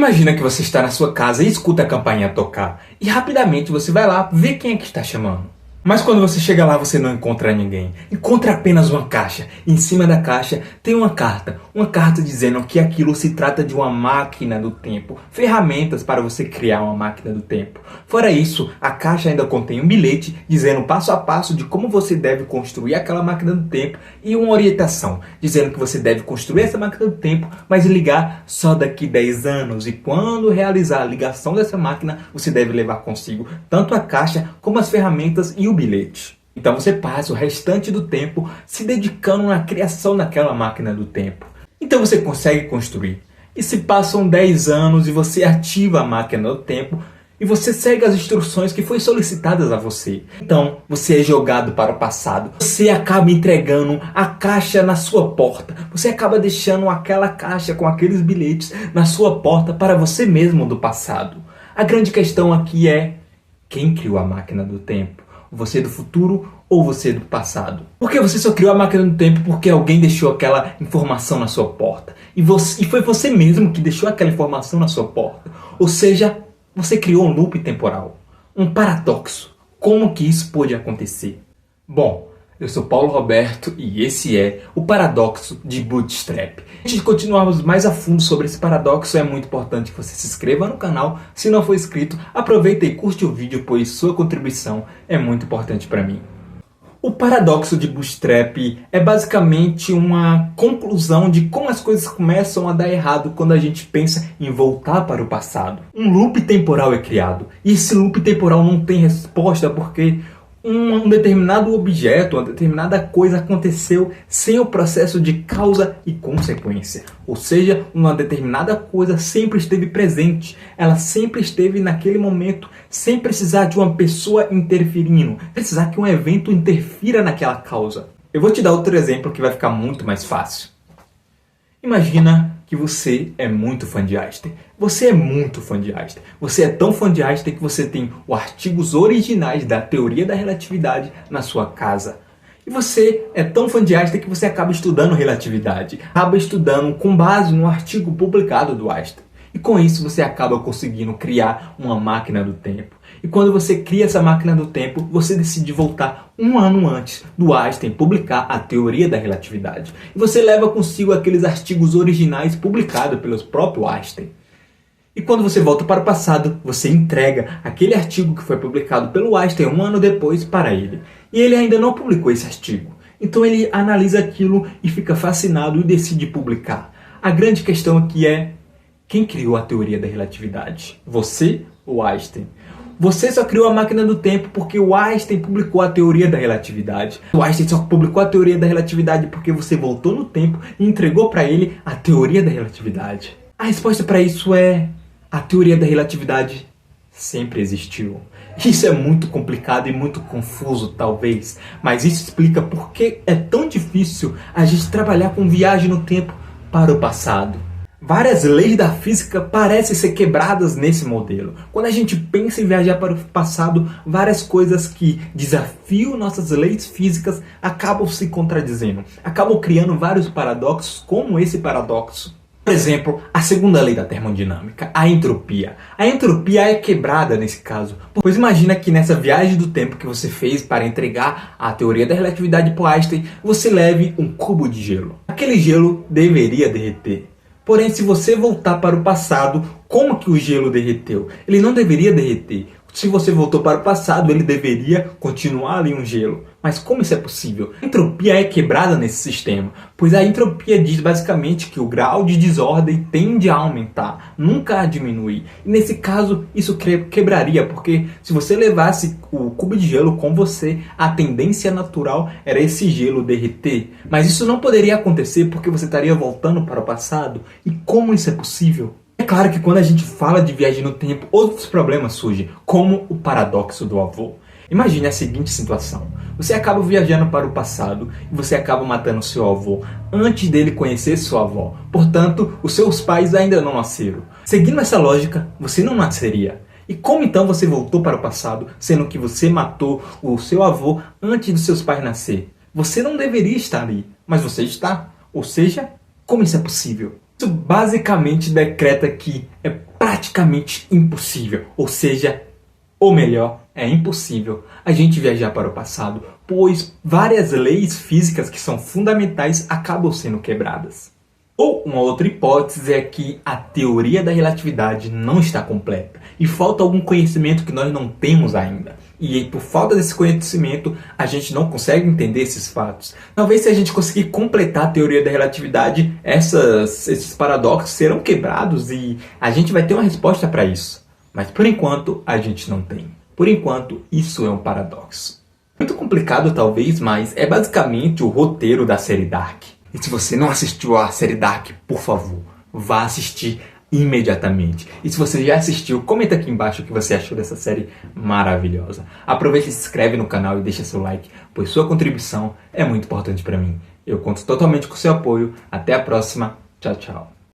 Imagina que você está na sua casa e escuta a campainha tocar. E rapidamente você vai lá ver quem é que está chamando. Mas quando você chega lá, você não encontra ninguém. Encontra apenas uma caixa. E em cima da caixa tem uma carta. Uma carta dizendo que aquilo se trata de uma máquina do tempo. Ferramentas para você criar uma máquina do tempo. Fora isso, a caixa ainda contém um bilhete dizendo passo a passo de como você deve construir aquela máquina do tempo. E uma orientação dizendo que você deve construir essa máquina do tempo, mas ligar só daqui 10 anos. E quando realizar a ligação dessa máquina, você deve levar consigo tanto a caixa como as ferramentas e o bilhete. Então você passa o restante do tempo se dedicando na criação daquela máquina do tempo. Então você consegue construir. E se passam 10 anos e você ativa a máquina do tempo e você segue as instruções que foram solicitadas a você. Então você é jogado para o passado. Você acaba entregando a caixa na sua porta. Você acaba deixando aquela caixa com aqueles bilhetes na sua porta para você mesmo do passado. A grande questão aqui é: quem criou a máquina do tempo? Você do futuro ou você do passado? Porque você só criou a máquina do tempo porque alguém deixou aquela informação na sua porta. E foi você mesmo que deixou aquela informação na sua porta. Ou seja, você criou um loop temporal. Um paradoxo. Como que isso pôde acontecer? Bom, eu sou Paulo Roberto e esse é o Paradoxo de Bootstrap. Antes de continuarmos mais a fundo sobre esse paradoxo, é muito importante que você se inscreva no canal. Se não for inscrito, aproveita e curte o vídeo, pois sua contribuição é muito importante para mim. O paradoxo de Bootstrap é basicamente uma conclusão de como as coisas começam a dar errado quando a gente pensa em voltar para o passado. Um loop temporal é criado, e esse loop temporal não tem resposta porque um determinado objeto, uma determinada coisa aconteceu sem o processo de causa e consequência. Ou seja, uma determinada coisa sempre esteve presente. Ela sempre esteve naquele momento, sem precisar de uma pessoa interferindo. Precisar que um evento interfira naquela causa. Eu vou te dar outro exemplo que vai ficar muito mais fácil. Imagina que você é muito fã de Einstein. Você é muito fã de Einstein. Você é tão fã de Einstein que você tem os artigos originais da teoria da relatividade na sua casa. E você é tão fã de Einstein que você acaba estudando relatividade. Acaba estudando com base no artigo publicado do Einstein. E com isso você acaba conseguindo criar uma máquina do tempo. E quando você cria essa máquina do tempo, você decide voltar um ano antes do Einstein publicar a teoria da relatividade. E você leva consigo aqueles artigos originais publicados pelo próprio Einstein. E quando você volta para o passado, você entrega aquele artigo que foi publicado pelo Einstein um ano depois para ele. E ele ainda não publicou esse artigo. Então ele analisa aquilo e fica fascinado e decide publicar. A grande questão aqui é: quem criou a teoria da relatividade? Você ou Einstein? Você só criou a máquina do tempo porque o Einstein publicou a teoria da relatividade. O Einstein só publicou a teoria da relatividade porque você voltou no tempo e entregou para ele a teoria da relatividade. A resposta para isso é: a teoria da relatividade sempre existiu. Isso é muito complicado e muito confuso, talvez, mas isso explica por que é tão difícil a gente trabalhar com viagem no tempo para o passado. Várias leis da física parecem ser quebradas nesse modelo. Quando a gente pensa em viajar para o passado, várias coisas que desafiam nossas leis físicas acabam se contradizendo. Acabam criando vários paradoxos, como esse paradoxo. Por exemplo, a segunda lei da termodinâmica, a entropia. A entropia é quebrada nesse caso. Pois imagina que nessa viagem do tempo que você fez para entregar a teoria da relatividade para Einstein, você leve um cubo de gelo. Aquele gelo deveria derreter. Porém, se você voltar para o passado, como que o gelo derreteu? Ele não deveria derreter. Se você voltou para o passado, ele deveria continuar ali um gelo. Mas como isso é possível? A entropia é quebrada nesse sistema, pois a entropia diz basicamente que o grau de desordem tende a aumentar, nunca a diminuir. E nesse caso, isso quebraria, porque se você levasse o cubo de gelo com você, a tendência natural era esse gelo derreter. Mas isso não poderia acontecer porque você estaria voltando para o passado. E como isso é possível? É claro que quando a gente fala de viagem no tempo, outros problemas surgem, como o paradoxo do avô. Imagine a seguinte situação: você acaba viajando para o passado e você acaba matando seu avô antes dele conhecer sua avó. Portanto, os seus pais ainda não nasceram. Seguindo essa lógica, você não nasceria. E como então você voltou para o passado, sendo que você matou o seu avô antes dos seus pais nascer? Você não deveria estar ali, mas você está. Ou seja, como isso é possível? Isso basicamente decreta que é praticamente impossível, ou seja, ou melhor, é impossível a gente viajar para o passado, pois várias leis físicas que são fundamentais acabam sendo quebradas. Ou uma outra hipótese é que a teoria da relatividade não está completa e falta algum conhecimento que nós não temos ainda. E por falta desse conhecimento, a gente não consegue entender esses fatos. Talvez se a gente conseguir completar a teoria da relatividade, esses paradoxos serão quebrados e a gente vai ter uma resposta para isso. Mas por enquanto, a gente não tem. Por enquanto, isso é um paradoxo. Muito complicado talvez, mas é basicamente o roteiro da série Dark. E se você não assistiu a série Dark, por favor, vá assistir imediatamente. E se você já assistiu, comenta aqui embaixo o que você achou dessa série maravilhosa. Aproveite e se inscreve no canal e deixa seu like, pois sua contribuição é muito importante para mim. Eu conto totalmente com seu apoio. Até a próxima. Tchau, tchau.